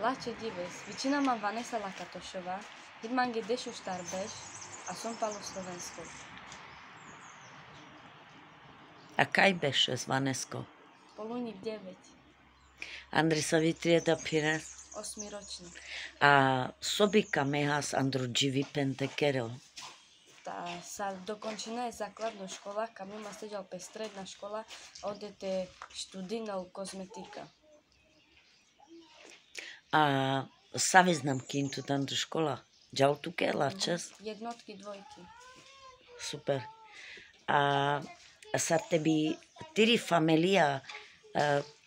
Lače dives, väčšina mám Vanesa Lakatošová, Hidmange Dešu Štarbeš a som Palu Slovensko. A kaj beše s Vaneskou? Polúni 9. Andri sa vytrieda Pires? 8-ročný. A sobika mehas Andru Dživi Pentekero? Tá sa dokončená je základná škola, kam ma sedel pe stredná škola, odete študinov kozmetika. A saviznam kintu Andru škola? Džau tu kela, čas? Jednotky, dvojky. Super. A sa tebi tiri familija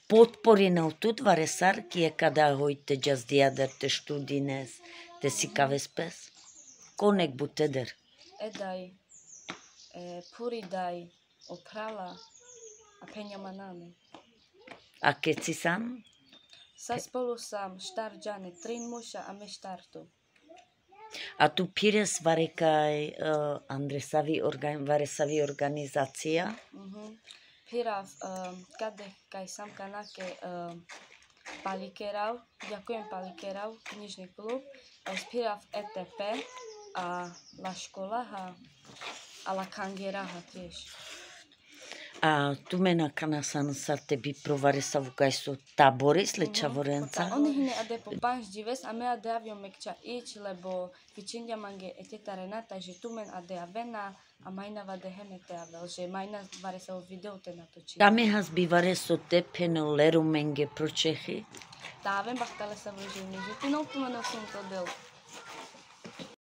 potporina u tutvare sarkije kada hojte džas diader te študines, te si kavespes? Konek bu teder? Edaj, puridaj, oprala a penjamanane. A keď si sam? Sa spolu sam štarđane, trin muša a me štartu. A tu Pires varekaj varesavi organizácia? Pirav, kade kaj sam kanake palikerav, ďakujem palikerav, knižný klub, pirav ETP a la škola a la kangeraha tiež. A tu mena kanasan sa tebi provaresavu kaj su tabori slečavorenca? Oni hine ade po panš dives, a me ade avio mekča ić, lebo vičinja mange eteta Renata, že tu men ade avena, a majna vade hene te avel, že majna varesavu video te natočí. Da me has bi vareso te peno leru menge pro Čechy? Da avem bachtale sa vložení, že ty no tu meno som to del.